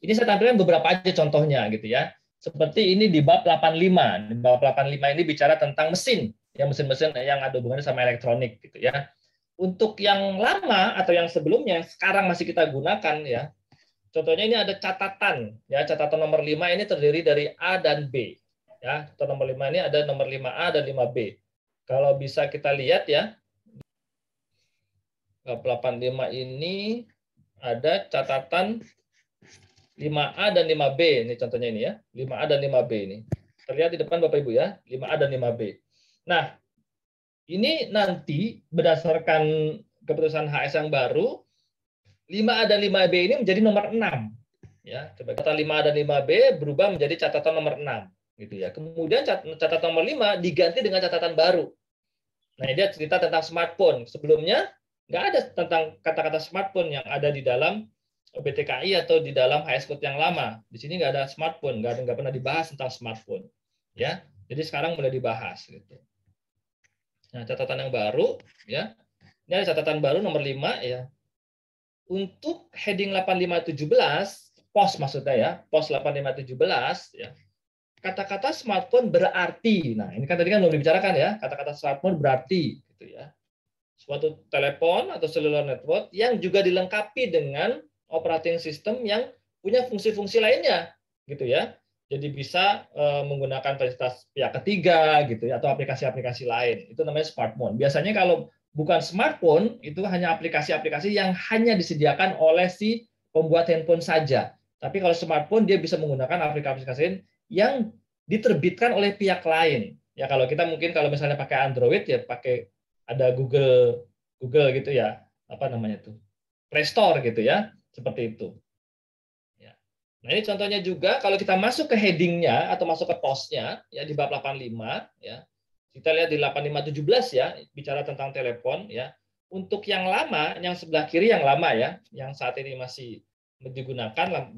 Ini saya tampilkan beberapa aja contohnya gitu ya. Seperti ini di bab 85. Di bab 85 ini bicara tentang mesin, ya mesin-mesin yang ada hubungannya sama elektronik gitu ya. Untuk yang lama atau yang sebelumnya sekarang masih kita gunakan ya. Contohnya ini ada catatan ya, catatan nomor 5 ini terdiri dari A dan B. Ya, catatan nomor 5 ini ada nomor 5A dan 5B. Kalau bisa kita lihat ya, bab 85 ini ada catatan 5A dan 5B. Ini contohnya ini ya. 5A dan 5B ini. Terlihat di depan Bapak Ibu ya. 5A dan 5B. Nah, ini nanti berdasarkan keputusan HS yang baru, 5A dan 5B ini menjadi nomor 6. Ya, coba catatan 5A dan 5B berubah menjadi catatan nomor 6. Gitu ya. Kemudian catatan nomor 5 diganti dengan catatan baru. Nah, dia cerita tentang smartphone. Sebelumnya nggak ada tentang kata-kata smartphone yang ada di dalam BTKI atau di dalam HS Code yang lama. Di sini nggak ada smartphone, nggak pernah dibahas tentang smartphone. Ya, jadi sekarang mulai dibahas. Gitu. Nah, catatan yang baru, ya, ini ada catatan baru nomor 5 ya. Untuk heading 8517, pos maksudnya ya, pos 8517 ya. Kata-kata smartphone berarti. Nah, ini kan tadi kan belum dibicarakan ya, kata-kata smartphone berarti gitu ya. Suatu telepon atau cellular network yang juga dilengkapi dengan operating system yang punya fungsi-fungsi lainnya gitu ya. Jadi bisa menggunakan fasilitas pihak ketiga gitu ya atau aplikasi-aplikasi lain. Itu namanya smartphone. Biasanya kalau bukan smartphone itu hanya aplikasi-aplikasi yang hanya disediakan oleh si pembuat handphone saja. Tapi kalau smartphone dia bisa menggunakan aplikasi-aplikasi yang diterbitkan oleh pihak lain. Ya kalau kita mungkin kalau misalnya pakai Android ya pakai ada Google gitu ya, apa namanya tuh, Play Store gitu ya, seperti itu. Ya. Nah ini contohnya juga kalau kita masuk ke headingnya atau masuk ke posnya ya di bab 85 ya, kita lihat di 8517 ya bicara tentang telepon ya. Untuk yang lama, yang sebelah kiri yang lama ya, yang saat ini masih digunakan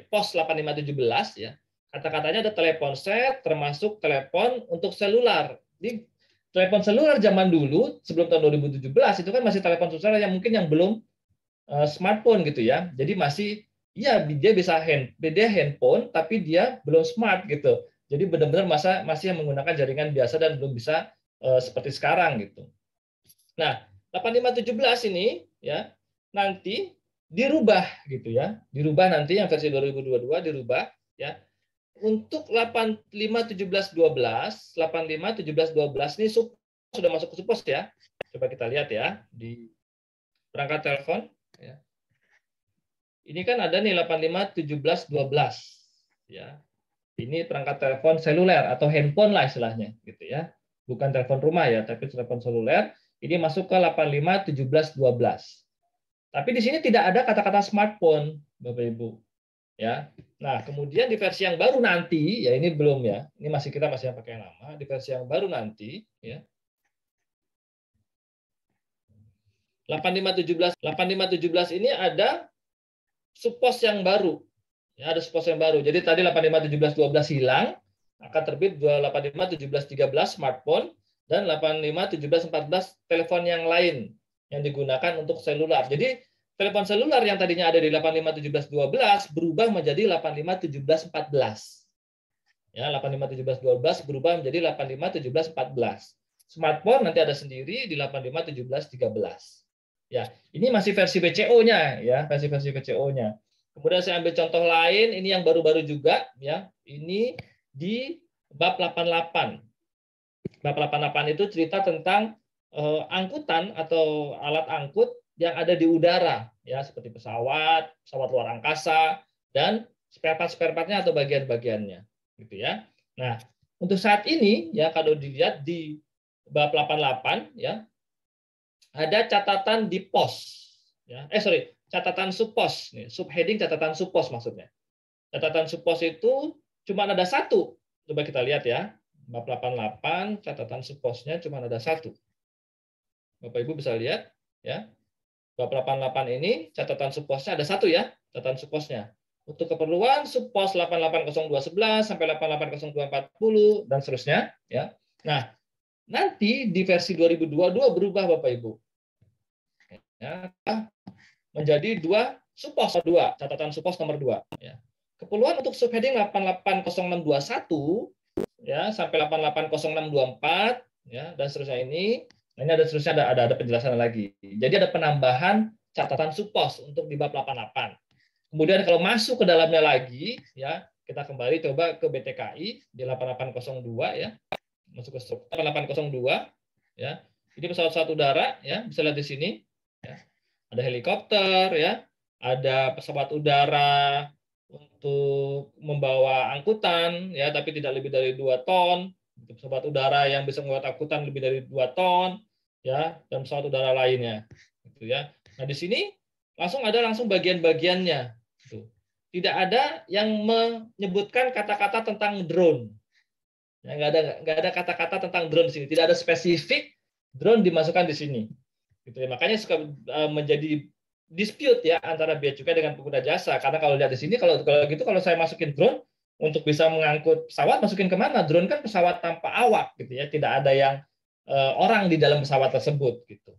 pos 8517 ya. Kata-katanya ada telepon set termasuk telepon untuk selular. Ini telepon seluler zaman dulu sebelum tahun 2017 itu kan masih telepon seluler yang mungkin yang belum smartphone gitu ya. Jadi masih ya dia bisa dia handphone tapi dia belum smart gitu. Jadi benar-benar masih yang menggunakan jaringan biasa dan belum bisa seperti sekarang gitu. Nah, 8517 ini ya nanti dirubah gitu ya. Dirubah nanti yang versi 2022 dirubah ya. Untuk 851712, 851712 ini sudah masuk ke suppos ya. Coba kita lihat ya di perangkat telepon ya. Ini kan ada nih 851712 ya. Ini perangkat telepon seluler atau handphone lah istilahnya gitu ya. Bukan telepon rumah ya, tapi telepon seluler. Ini masuk ke 851712. Tapi di sini tidak ada kata-kata smartphone, Bapak Ibu. Ya. Nah, kemudian di versi yang baru nanti, ya ini belum ya. Ini kita masih yang pakai yang lama. Di versi yang baru nanti, ya. 8517 ini ada suppos yang baru. Ya, ada suppos yang baru. Jadi tadi 851712 hilang, akan terbit 851713 smartphone dan 851714 telepon yang lain yang digunakan untuk seluler. Jadi telepon seluler yang tadinya ada di 851712 berubah menjadi 851714. Ya, 851712 berubah menjadi 851714. Smartphone nanti ada sendiri di 851713. Ya, ini masih versi BCO-nya ya, versi BCO-nya. Kemudian saya ambil contoh lain, ini yang baru-baru juga ya. Ini di bab 88. Bab 88 itu cerita tentang angkutan atau alat angkut yang ada di udara ya, seperti pesawat luar angkasa dan spare part-nya atau bagian-bagiannya gitu ya. Nah, untuk saat ini ya kalau dilihat di bab 88 ya ada catatan di pos ya. Catatan subpos nih, subheading catatan subpos maksudnya. Catatan subpos itu cuma ada satu. Coba kita lihat ya. Bab 88 catatan subposnya cuma ada satu. Bapak Ibu bisa lihat ya. Bab 88 ini catatan subposnya ada satu ya, catatan subposnya. Untuk keperluan subpos 880211 sampai 880240 dan seterusnya ya. Nah, nanti di versi 2022 berubah Bapak Ibu. Ya, menjadi dua Supos 2, catatan supos nomor 2 ya. Keperluan untuk subheading 880621 ya sampai 880624 ya dan seterusnya ini. Nah, ini ada seterusnya ada penjelasan lagi. Jadi ada penambahan catatan supos untuk di bab 88. Kemudian kalau masuk ke dalamnya lagi ya, kita kembali coba ke BTKI di 8802 ya. Masuk ke 8802 ya. Ini pesawat udara ya, bisa lihat di sini ya. Ada helikopter ya, ada pesawat udara untuk membawa angkutan ya, tapi tidak lebih dari 2 ton, pesawat udara yang bisa membawa angkutan lebih dari 2 ton ya, dan pesawat udara lainnya gitu ya. Nah, di sini langsung bagian-bagiannya gitu. Tidak ada yang menyebutkan kata-kata tentang drone. Ya, nggak ada kata-kata tentang drone di sini, tidak ada spesifik drone dimasukkan di sini. Gitu ya. Makanya suka menjadi dispute ya antara bea cukai dengan pengguna jasa, karena kalau lihat di sini kalau gitu kalau saya masukin drone untuk bisa mengangkut pesawat, masukin kemana? Drone kan pesawat tanpa awak gitu ya, tidak ada yang orang di dalam pesawat tersebut gitu.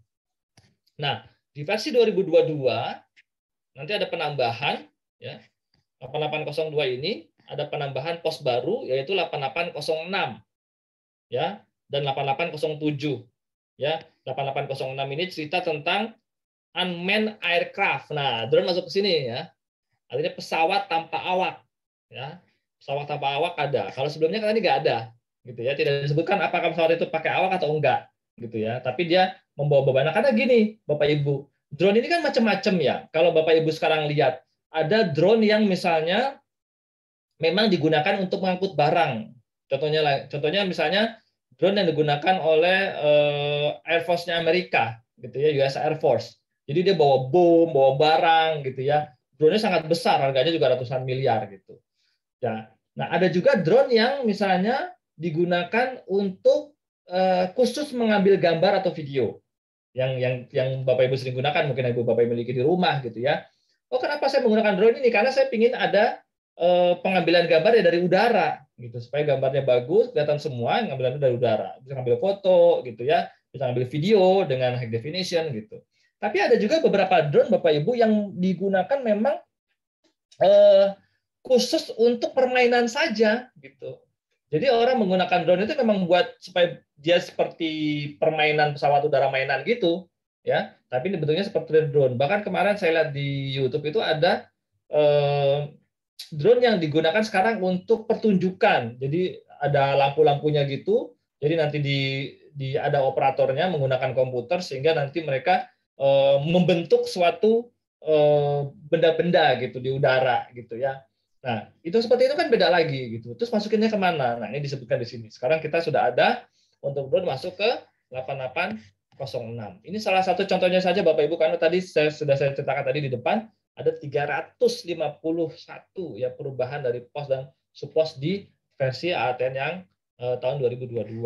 Nah, di versi 2022 nanti ada penambahan ya. 8802 ini ada penambahan pos baru yaitu 8806 ya dan 8807 ya. 8806 ini cerita tentang unmanned aircraft. Nah, drone masuk ke sini ya. Artinya pesawat tanpa awak ya. Pesawat tanpa awak ada. Kalau sebelumnya kan tadi nggak ada gitu ya. Tidak disebutkan apakah pesawat itu pakai awak atau enggak gitu ya. Tapi dia membawa beban. Karena gini, Bapak Ibu, drone ini kan macam-macam ya. Kalau Bapak Ibu sekarang lihat, ada drone yang misalnya memang digunakan untuk mengangkut barang. Contohnya misalnya drone yang digunakan oleh Air Force-nya Amerika gitu ya, US Air Force. Jadi dia bawa bom, bawa barang gitu ya. Drone-nya sangat besar, harganya juga ratusan miliar gitu. Ya. Nah, ada juga drone yang misalnya digunakan untuk khusus mengambil gambar atau video. Yang Bapak Ibu sering gunakan, mungkin Ibu Bapak Ibu miliki di rumah gitu ya. Oh, kenapa saya menggunakan drone ini? Karena saya ingin ada pengambilan gambar ya dari udara gitu, supaya gambarnya bagus, kelihatan semua, ngambilannya dari udara. Bisa ngambil foto gitu ya, bisa ngambil video dengan high definition gitu. Tapi ada juga beberapa drone Bapak Ibu yang digunakan memang khusus untuk permainan saja gitu. Jadi orang menggunakan drone itu memang buat supaya dia seperti permainan pesawat udara mainan gitu, ya. Tapi ini bentuknya seperti drone. Bahkan kemarin saya lihat di YouTube itu ada drone yang digunakan sekarang untuk pertunjukan. Jadi ada lampu-lampunya gitu. Jadi nanti ada operatornya menggunakan komputer sehingga nanti mereka membentuk suatu benda-benda gitu di udara gitu ya. Nah, itu seperti itu kan beda lagi gitu. Terus masukinnya kemana? Nah, ini disebutkan di sini. Sekarang kita sudah ada untuk drone masuk ke 8806. Ini salah satu contohnya saja Bapak Ibu, karena tadi saya ceritakan tadi di depan ada 351 ya perubahan dari pos dan supos di versi AATN yang tahun 2022